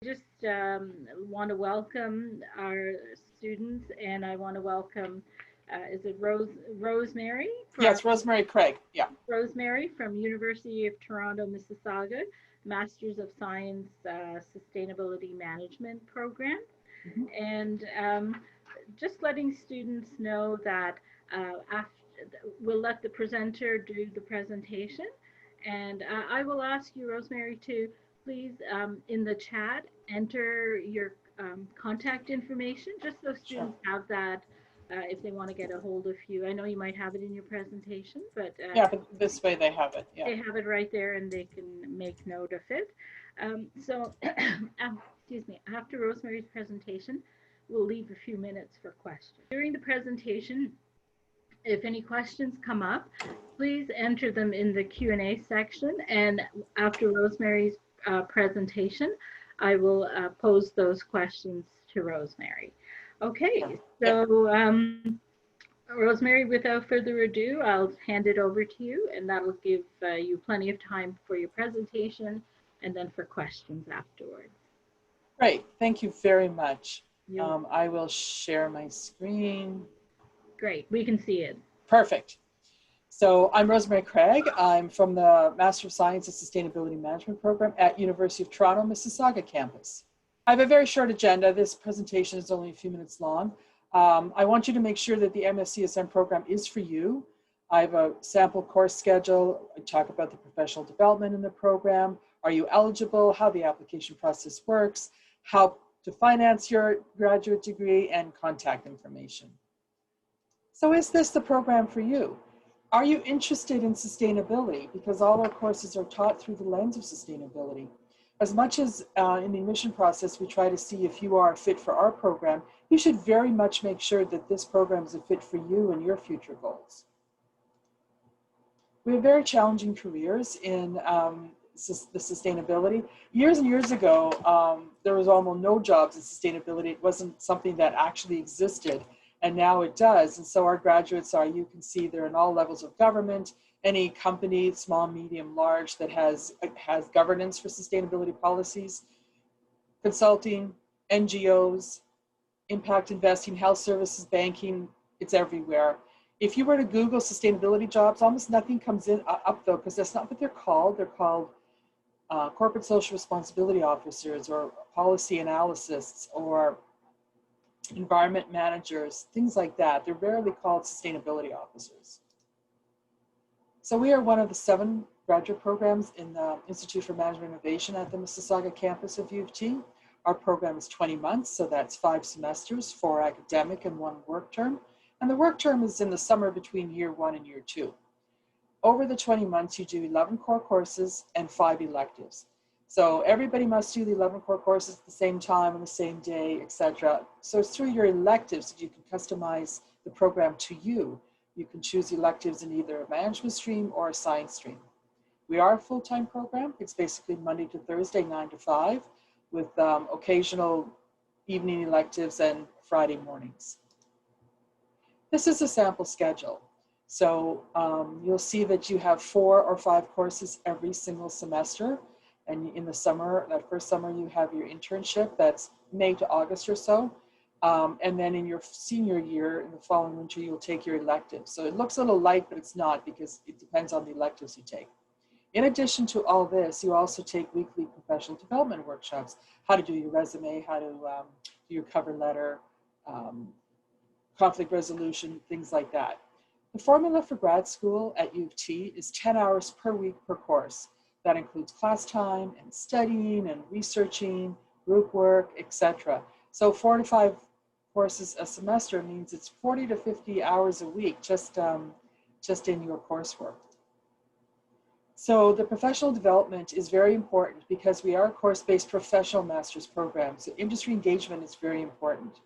Just want to welcome our students, and I want to welcome, is it Rosemary from Yes, Rosemary Craig. Yeah. University of Toronto, Mississauga, Masters of Science Sustainability Management program, Mhm. and just letting students know that after we'll let the presenter do the presentation, and I will ask you, Rosemary, to please in the chat enter your contact information, just so Sure. students have that if they want to get a hold of you. I know you might have it in your presentation, but Yeah, but this way they have it. Yeah. they have it right there and they can make note of it. So, excuse me, after Rosemary's presentation, we'll leave a few minutes for questions. During the presentation, if any questions come up, please enter them in the Q&A section. And after Rosemary's presentation, I will pose those questions to Rosemary. Sure. Okay, Yep. so Rosemary, without further ado, I'll hand it over to you, and that'll give you plenty of time for your presentation and then for questions afterwards. Great. Thank you very much. You I will share my screen. Great, we can see it. Perfect. So I'm Rosemary Craig. I'm from the Master of Science and Sustainability Management program at University of Toronto, Mississauga campus. I have a very short agenda. This presentation is only a few minutes long. I want you to make sure that the MSCSM program is for you. I have a sample course schedule. I talk about the professional development in the program. Are you eligible? How the application process works, how to finance your graduate degree, and contact information. So is this the program for you? Are you interested in sustainability? Because all our courses are taught through the lens of sustainability. As much as in the admission process, we try to see if you are a fit for our program, you should very much make sure that this program is a fit for you and your future goals. We have very challenging careers in the sustainability. Years and years ago, there was almost no jobs in sustainability. It wasn't something that actually existed, and now it does. And so our graduates are, you can see they're in all levels of government, any company, small, medium, large, that has governance for sustainability policies, consulting, NGOs, impact investing, health services, banking, it's everywhere. If you were to Google sustainability jobs, almost nothing comes up though, because that's not what they're called. They're called corporate social responsibility officers or policy analysts or environment managers, things like that. They're rarely called sustainability officers. So we are one of the 7 graduate programs in the Institute for Management Innovation at the Mississauga campus of U of T. Our program is 20 months, so that's 5 semesters, 4 academic and 1 work term. And the work term is in the summer between year 1 and year 2. Over the 20 months, you do 11 core courses and 5 electives. So everybody must do the 11 core courses at the same time on the same day, etc. So it's through your electives that you can customize the program to you. You can choose electives in either a management stream or a science stream. We are a full-time program. It's basically Monday to Thursday, 9 to 5, with occasional evening electives and Friday mornings. This is a sample schedule. So you'll see that you have 4 or 5 courses every single semester. And in the summer, that first summer, you have your internship. That's May to August or so. And then in your senior year, in the following winter, you'll take your electives. So it looks a little light, but it's not, because it depends on the electives you take. In addition to all this, you also take weekly professional development workshops, how to do your resume, how to do your cover letter, conflict resolution, things like that. The formula for grad school at U of T is 10 hours per week per course. That includes class time and studying and researching, group work, etc. So 4 to 5 courses a semester means it's 40 to 50 hours a week just in your coursework. So the professional development is very important because we are a course-based professional master's program. So industry engagement is very important.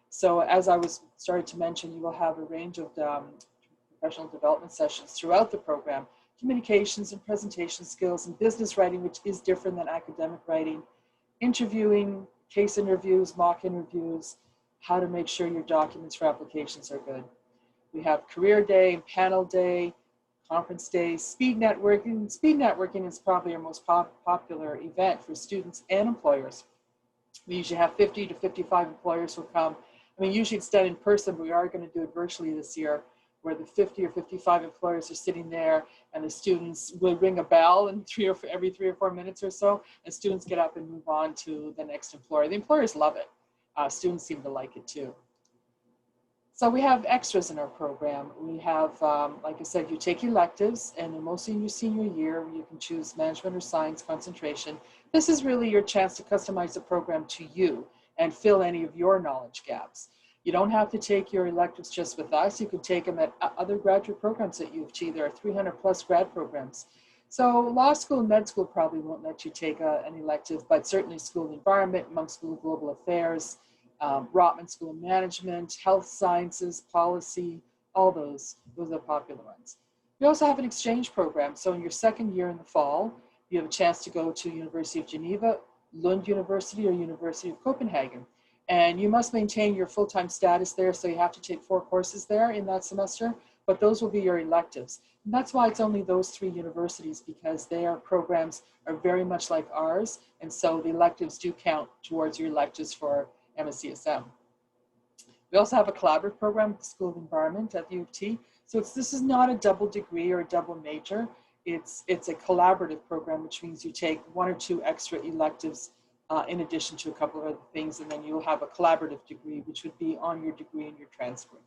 So as I was started to mention, you will have a range of professional development sessions throughout the program, communications and presentation skills and business writing, which is different than academic writing, interviewing, case interviews, mock interviews, how to make sure your documents for applications are good. We have career day and panel day, conference days, speed networking. Speed networking is probably our most popular event for students and employers. We usually have 50 to 55 employers who come. I mean, usually it's done in person, but we are going to do it virtually this year, where the 50 or 55 employers are sitting there, and the students will ring a bell and every 3 or 4 minutes or so, and students get up and move on to the next employer. The employers love it. Students seem to like it too. So we have extras in our program. We have, like I said, you take electives, and then mostly in your senior year, you can choose management or science concentration. This is really your chance to customize the program to you and fill any of your knowledge gaps. You don't have to take your electives just with us. You can take them at other graduate programs at U of T. There are 300 plus grad programs. So law school and med school probably won't let you take an elective, but certainly school of environment, Monk School of Global Affairs, Rotman School of Management, Health Sciences, Policy, all those are popular ones. We also have an exchange program. So in your second year in the fall, you have a chance to go to University of Geneva, Lund University, or University of Copenhagen. And you must maintain your full-time status there, so you have to take 4 courses there in that semester, but those will be your electives. And that's why it's only those 3 universities, because their programs are very much like ours, and so the electives do count towards your electives for MSCSM. We also have a collaborative program with the School of Environment at the U of T. So this is not a double degree or a double major. It's a collaborative program, which means you take 1 or 2 extra electives in addition to a couple of other things, and then you'll have a collaborative degree, which would be on your degree and your transcript.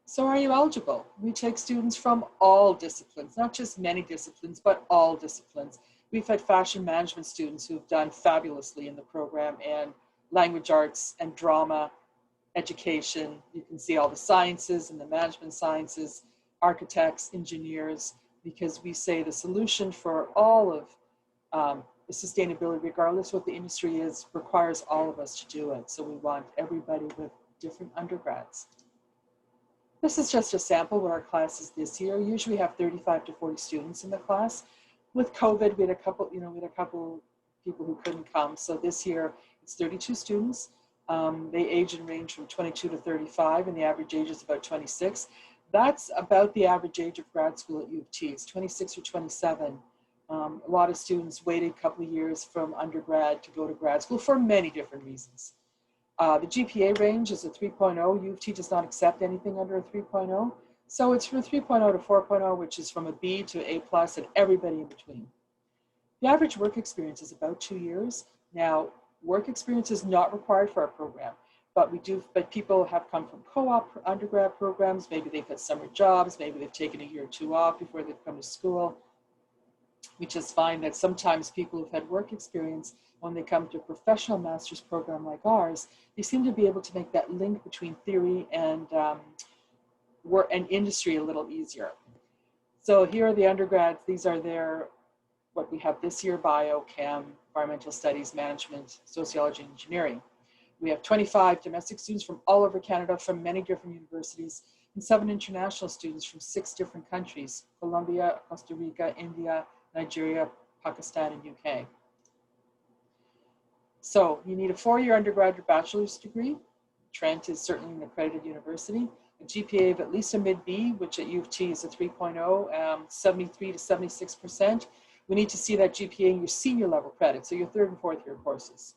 So are you eligible? We take students from all disciplines, not just many disciplines, but all disciplines. We've had fashion management students who've done fabulously in the program, and language arts and drama, education. You can see all the sciences and the management sciences, architects, engineers, because we say the solution for all of the sustainability, regardless what the industry is, requires all of us to do it. So we want everybody with different undergrads. This is just a sample of our classes this year. Usually we have 35 to 40 students in the class. With COVID, we had a couple people who couldn't come. So this year it's 32 students. They age and range from 22 to 35, and the average age is about 26. That's about the average age of grad school at U of T. It's 26 or 27. A lot of students waited a couple of years from undergrad to go to grad school for many different reasons. The GPA range is a 3.0. U of T does not accept anything under a 3.0. So it's from a 3.0 to 4.0, which is from a B to A+, and everybody in between. The average work experience is about 2 years. Now, work experience is not required for our program, but people have come from co-op undergrad programs. Maybe they've had summer jobs. Maybe they've taken a year or 2 off before they've come to school. We just find that sometimes people who've had work experience, when they come to a professional master's program like ours, they seem to be able to make that link between theory and work and industry a little easier. So here are the undergrads. These are what we have this year: bio, chem, environmental studies, management, sociology, and engineering. We have 25 domestic students from all over Canada, from many different universities, and 7 international students from 6 different countries: Colombia, Costa Rica, India, Nigeria, Pakistan, and UK. So you need a 4-year undergraduate bachelor's degree. Trent is certainly an accredited university. A GPA of at least a mid-B, which at U of T is a 3.0, 73 to 76%. We need to see that GPA in your senior level credit, so your 3rd and 4th year courses.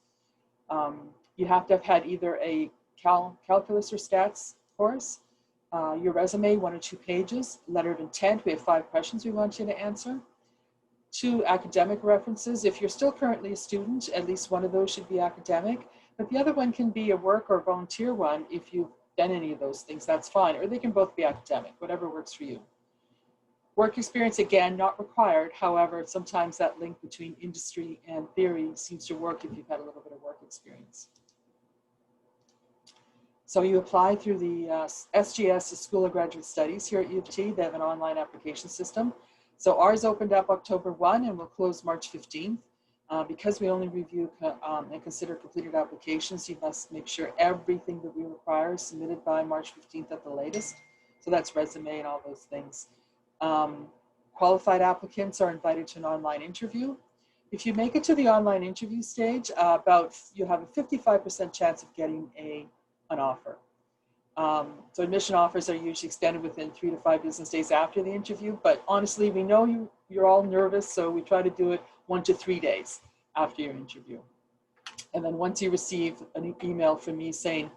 You have to have had either a calculus or stats course, your resume, 1 or 2 pages, letter of intent. We have 5 questions we want you to answer. 2 academic references. If you're still currently a student, at least one of those should be academic, but the other one can be a work or volunteer one. If you've done any of those things, that's fine, or they can both be academic, whatever works for you. Work experience, again, not required. However, sometimes that link between industry and theory seems to work if you've had a little bit of work experience. So you apply through the SGS, the School of Graduate Studies here at U of T. They have an online application system. So ours opened up October 1 and will close March 15th. Because we only review and consider completed applications, you must make sure everything that we require is submitted by March 15th at the latest. So that's resume and all those things. Qualified applicants are invited to an online interview. If you make it to the online interview stage, you have a 55% chance of getting an offer. So admission offers are usually extended within 3 to 5 business days after the interview, but honestly, we know you're all nervous, so we try to do it 1 to 3 days. after your interview. And then once you receive an email from me saying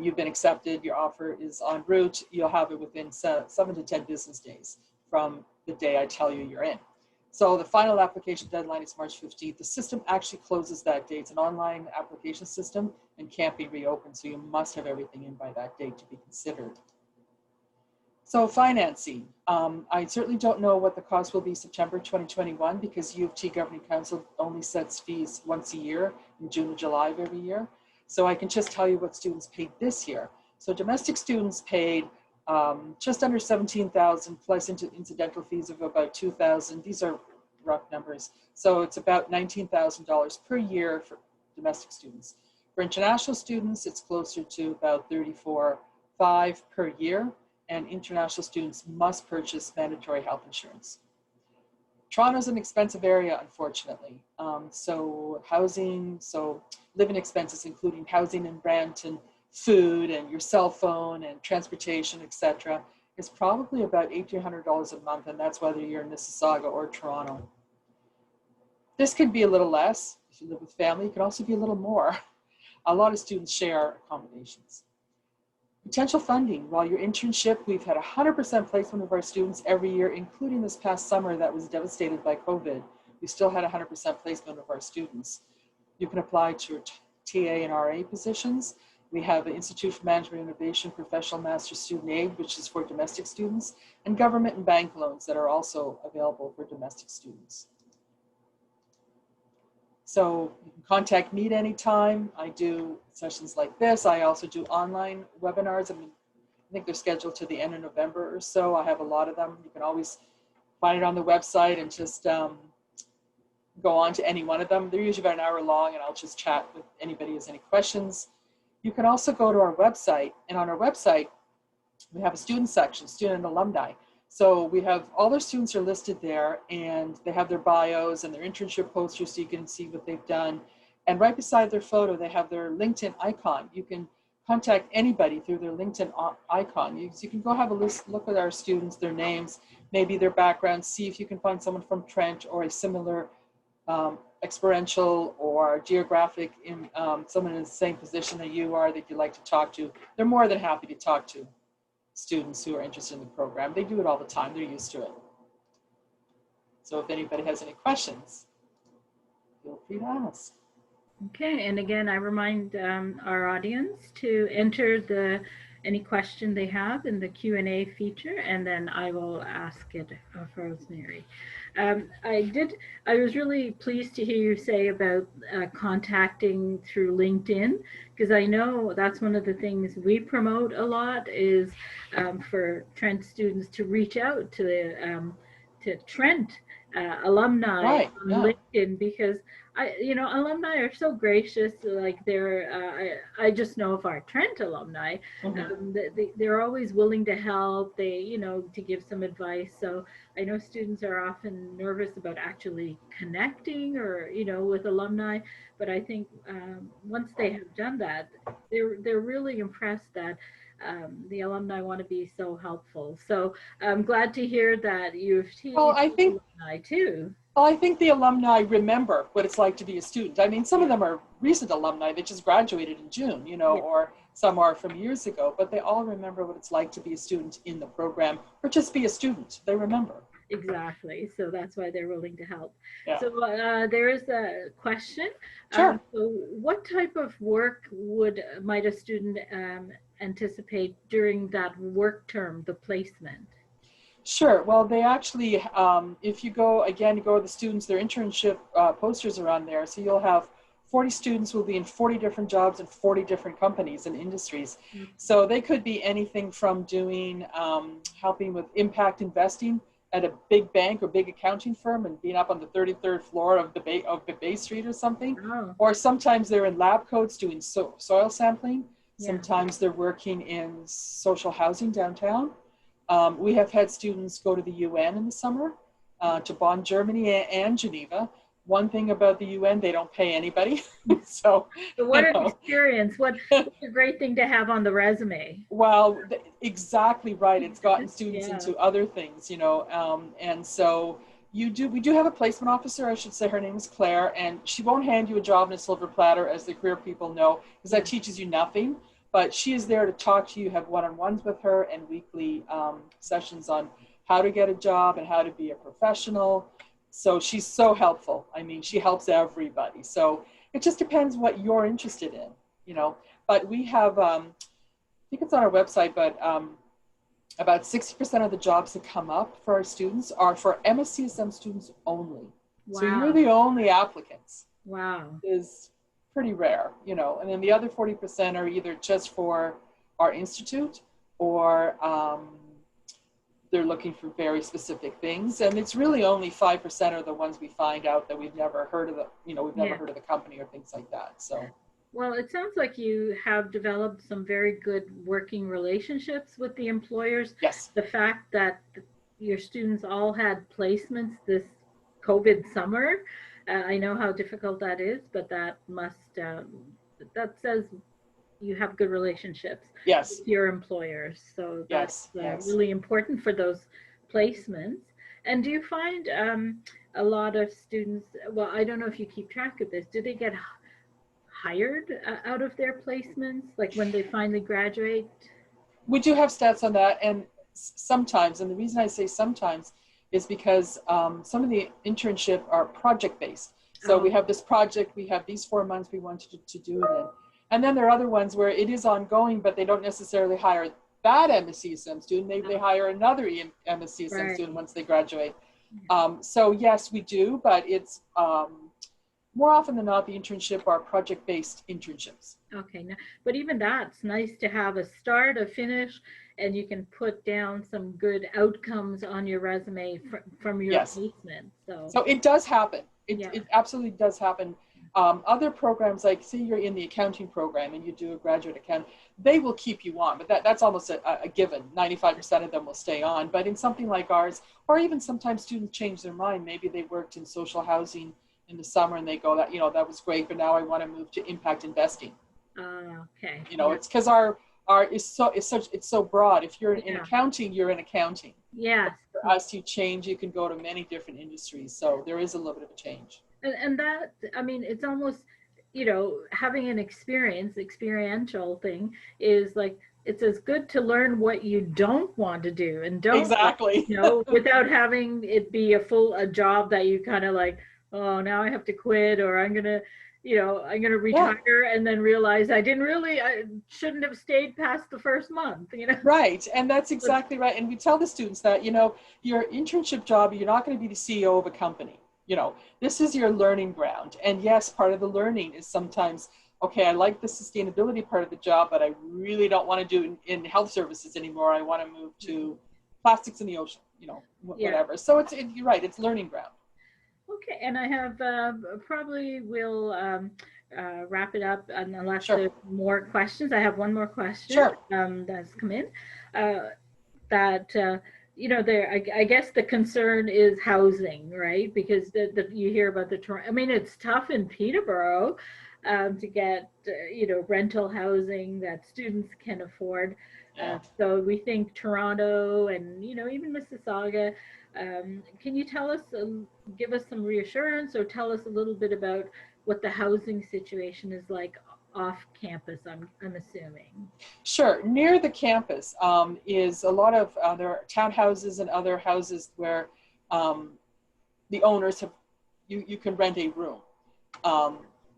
you've been accepted, your offer is en route, you'll have it within 7 to 10 business days from the day I tell you you're in. So the final application deadline is March 15th. The system actually closes that day. It's an online application system and can't be reopened. So you must have everything in by that date to be considered. So financing, I certainly don't know what the cost will be September 2021 because U of T Governing Council only sets fees once a year in June or July of every year. So I can just tell you what students paid this year. So domestic students paid just under 17,000 plus incidental fees of about 2,000. These are rough numbers. So it's about $19,000 per year for domestic students. For international students, it's closer to about $34,500 per year, and international students must purchase mandatory health insurance. Toronto's an expensive area, unfortunately. So housing, so living expenses, including housing and rent and food and your cell phone and transportation, etc., is probably about $1,800 a month, and that's whether you're in Mississauga or Toronto. This could be a little less. If you live with family, it could also be a little more. A lot of students share accommodations. Potential funding. While your internship, we've had 100% placement of our students every year, including this past summer that was devastated by COVID. We still had 100% placement of our students. You can apply to your TA and RA positions. We have the Institute for Management Innovation Professional Master Student Aid, which is for domestic students, and government and bank loans that are also available for domestic students. So you can contact me at any time. I do sessions like this. I also do online webinars. I think they're scheduled to the end of November or so. I have a lot of them. You can always find it on the website and just go on to any one of them. They're usually about an hour long, and I'll just chat with anybody who has any questions. You can also go to our website, and on our website, we have a student section, student and alumni. So we have all their students are listed there, and they have their bios and their internship posters so you can see what they've done. And right beside their photo, they have their LinkedIn icon. You can contact anybody through their LinkedIn icon. You can go have a look at our students, their names, maybe their backgrounds, see if you can find someone from Trent or a similar experiential or geographic, someone in the same position that you are that you'd like to talk to. They're more than happy to talk to students who are interested in the program. They do it all the time. They're used to it. So if anybody has any questions, feel free to ask. Okay, and again, I remind our audience to enter any question they have in the Q&A feature, and then I will ask it of Rosemary. I was really pleased to hear you say about contacting through LinkedIn, because I know that's one of the things we promote a lot is for Trent students to reach out to Trent alumni Right, on yeah. LinkedIn, because alumni are so gracious. Like I just know of our Trent alumni, they're always willing to help. They, to give some advice. So I know students are often nervous about actually connecting or, with alumni, but I think once they have done that, they're really impressed that the alumni want to be so helpful. So I'm glad to hear that U of T alumni too. Well, I think the alumni remember what it's like to be a student. I mean, some of them are recent alumni. They just graduated in June, or some are from years ago, but they all remember what it's like to be a student in the program or just be a student. They remember. Exactly. So that's why they're willing to help. Yeah. So there is a question. Sure. So what type of work might a student anticipate during that work term, the placement? Sure. Well, they actually, if you go to the students, their internship posters are on there. So you'll have 40 students will be in 40 different jobs in 40 different companies and industries. Mm-hmm. So they could be anything from doing, helping with impact investing at a big bank or big accounting firm and being up on the 33rd floor of the Bay Street or something. Oh. Or sometimes they're in lab coats doing soil sampling. Yeah. Sometimes they're working in social housing downtown. We have had students go to the UN in the summer, to Bonn, Germany, and Geneva. One thing about the UN, they don't pay anybody. So what an experience. What's a great thing to have on the resume. Well, exactly right. It's gotten students into other things, and so we do have a placement officer, I should say. Her name is Claire, and she won't hand you a job in a silver platter, as the career people know, because that teaches you nothing. But she is there to talk to you, have one-on-ones with her, and weekly sessions on how to get a job and how to be a professional. So she's so helpful. I mean, she helps everybody. So it just depends what you're interested in, you know. But we have, I think it's on our website, but about 60% of the jobs that come up for our students are for MSCSM students only. Wow. So you're the only applicants. Wow. Is pretty rare, you know. And then the other 40% are either just for our institute, or they're looking for very specific things. And it's really only 5% are the ones we find out that we've never heard of we've never heard of the company or things like that. So. Well, it sounds like you have developed some very good working relationships with the employers. Yes. The fact that your students all had placements this COVID summer, I know how difficult that is, but that must, that says you have good relationships with your employers. So that's really important for those placements. And do you find a lot of students, well, I don't know if you keep track of this, do they get hired out of their placements, like when they finally graduate? We do have stats on that, and sometimes, and the reason I say sometimes is because some of the internship are project-based. So we have this project, we have these 4 months we want to do it in. And then there are other ones where it is ongoing, but they don't necessarily hire that MSCSM student. They hire another MSCSM student once they graduate. So yes, we do, but it's more often than not, the internship are project-based internships. Okay, now, but even that's nice to have a start, a finish, and you can put down some good outcomes on your resume from your placement. So it does happen. It absolutely does happen. Other programs, like say you're in the accounting program and you do a graduate account, they will keep you on, but that's almost a given. 95% of them will stay on. But in something like ours, or even sometimes students change their mind. Maybe they worked in social housing in the summer and they go, that, you know, that was great, but now I want to move to impact investing. Okay. You know, it's because our it's so broad. If you're in accounting, you're in accounting. Yes. For us, you change, you can go to many different industries. So there is a little bit of a change. And that, I mean, it's almost, you know, having an experiential thing is like, it's as good to learn what you don't want to do and don't, you know, without having it be a job that you kind of like, oh, now I have to quit, or I'm going to retire and then realize I shouldn't have stayed past the first month, you know? Right. And that's exactly right. And we tell the students that, you know, your internship job, you're not going to be the CEO of a company. You know, this is your learning ground. And yes, part of the learning is sometimes, okay, I like the sustainability part of the job, but I really don't want to do it in health services anymore. I want to move to plastics in the ocean, you know, whatever. So you're right, it's learning ground. Okay, and I have probably will wrap it up unless there's more questions. I have one more question that's come in. You know, I guess the concern is housing, right? Because you hear about I mean, it's tough in Peterborough to get, you know, rental housing that students can afford. So we think Toronto and, you know, even Mississauga. Can you tell us, give us some reassurance, or tell us a little bit about what the housing situation is like off campus, I'm assuming? Sure. Near the campus is a lot of there are townhouses and other houses where the owners have, you can rent a room.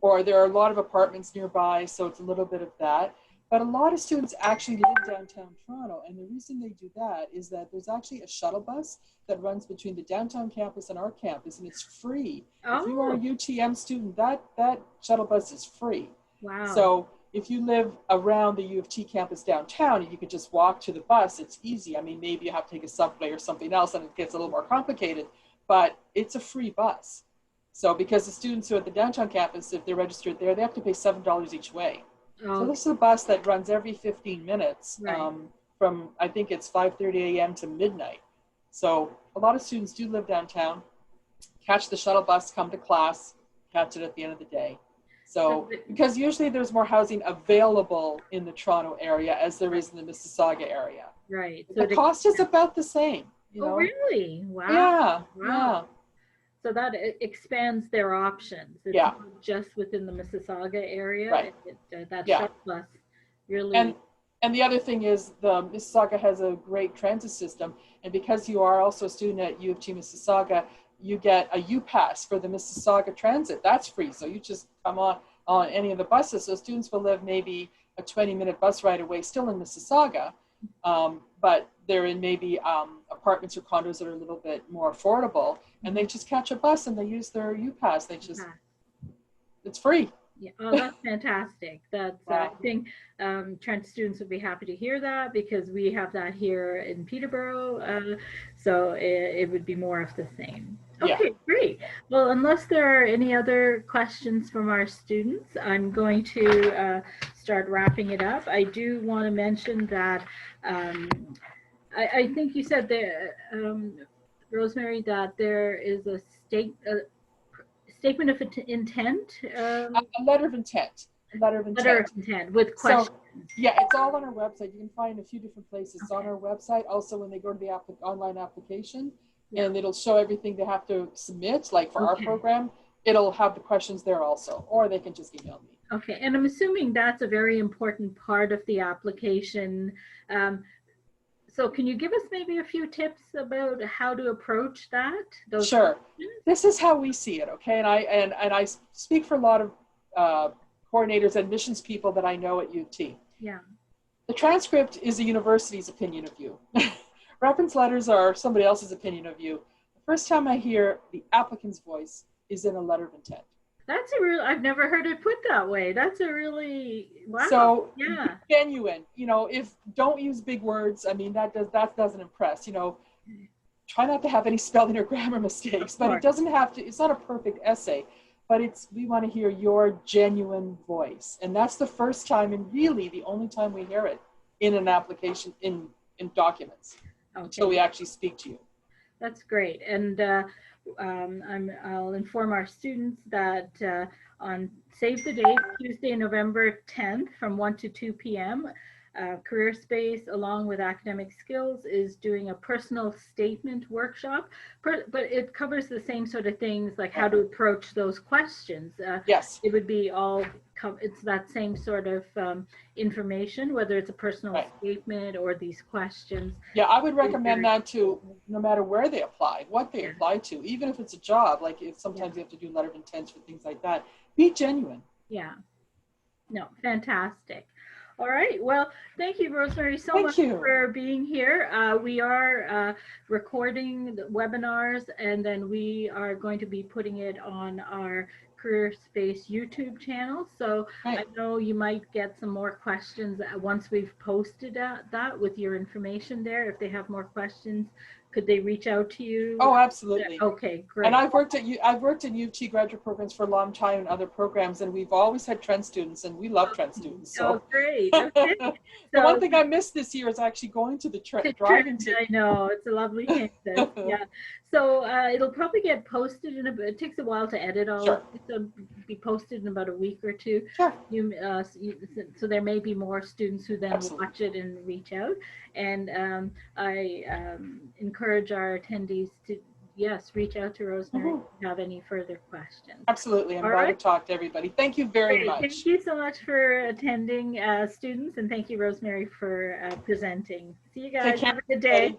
Or there are a lot of apartments nearby, so it's a little bit of that. But a lot of students actually live downtown Toronto, and the reason they do that is that there's actually a shuttle bus that runs between the downtown campus and our campus, and it's free. If you are a UTM student, that shuttle bus is free. Wow. So if you live around the U of T campus downtown and you could just walk to the bus, it's easy. I mean, maybe you have to take a subway or something else and it gets a little more complicated, but it's a free bus. So because the students who are at the downtown campus, if they're registered there, they have to pay $7 each way. So this is a bus that runs every 15 minutes from, I think it's 5:30 a.m. to midnight. So a lot of students do live downtown, catch the shuttle bus, come to class, catch it at the end of the day. So because usually there's more housing available in the Toronto area as there is in the Mississauga area. Right. So the cost is about the same. You know? Really? Wow. Yeah. So that expands their options. It's Yeah. not just within the Mississauga area. Right. That Yeah. Shuttle Bus really. And the other thing is the Mississauga has a great transit system, and because you are also a student at U of T Mississauga, you get a U-Pass for the Mississauga Transit. That's free, so you just come on any of the buses. So students will live maybe a 20-minute bus ride away, still in Mississauga, but they're in maybe apartments or condos that are a little bit more affordable, and they just catch a bus and they use their U-Pass. They just, it's free. Yeah, oh, that's fantastic. That's Wow. I think Trent students would be happy to hear that, because we have that here in Peterborough. So it would be more of the same. Okay, Yeah. great. Well, unless there are any other questions from our students, I'm going to start wrapping it up. I do want to mention that I think you said there, Rosemary, that there is a statement of intent. A letter of intent. A letter of intent. Letter of intent with questions. So, yeah, it's all on our website. You can find a few different places. It's on our website. Also, when they go to the online application, and it'll show everything they have to submit. Like for our program, it'll have the questions there also, or they can just email me. Okay, and I'm assuming that's a very important part of the application. So can you give us maybe a few tips about how to approach that? Sure. Questions? This is how we see it, okay? And I speak for a lot of coordinators, admissions people that I know at UT. Yeah. The transcript is the university's opinion of you. Reference letters are somebody else's opinion of you. The first time I hear the applicant's voice is in a letter of intent. That's a real, I've never heard it put that way. That's a really, wow. So yeah. Genuine, you know, don't use big words. I mean, that doesn't impress, you know, try not to have any spelling or grammar mistakes, but it doesn't have to, it's not a perfect essay, but we want to hear your genuine voice. And that's the first time, and really the only time we hear it in an application, in documents. Until we actually speak to you. That's great. And I'll inform our students that on Save the Date, Tuesday, November 10th from 1 to 2 p.m., Careerspace, along with Academic Skills, is doing a personal statement workshop, but it covers the same sort of things, like how to approach those questions. Yes. It would be all, it's that same sort of information, whether it's a personal statement or these questions. Yeah, I would recommend that to, no matter where they apply, what they apply to, even if it's a job, like if sometimes you have to do letter of intent for things like that, be genuine. Yeah. No, fantastic. All right. Well, thank you, Rosemary, so much for being here. We are recording the webinars, and then we are going to be putting it on our Careerspace YouTube channel. So I know you might get some more questions once we've posted that with your information there. If they have more questions, could they reach out to you? Oh, absolutely. Okay, great. And I've worked at U of T graduate programs for a long time and other programs, and we've always had Trent students, and we love Trent students. So. Oh, great. Okay. The one thing I missed this year is actually going to the driving. I know, it's a lovely campus. Yeah. So it'll probably get posted in it takes a while to edit all of it. It'll be posted in about a week or two. Sure. So there may be more students who then watch it and reach out. And I encourage our attendees to, reach out to Rosemary if you have any further questions. Absolutely. I'm glad to talk to everybody. Thank you very much. Thank you so much for attending, students, and thank you, Rosemary, for presenting. See you guys. Have a good day.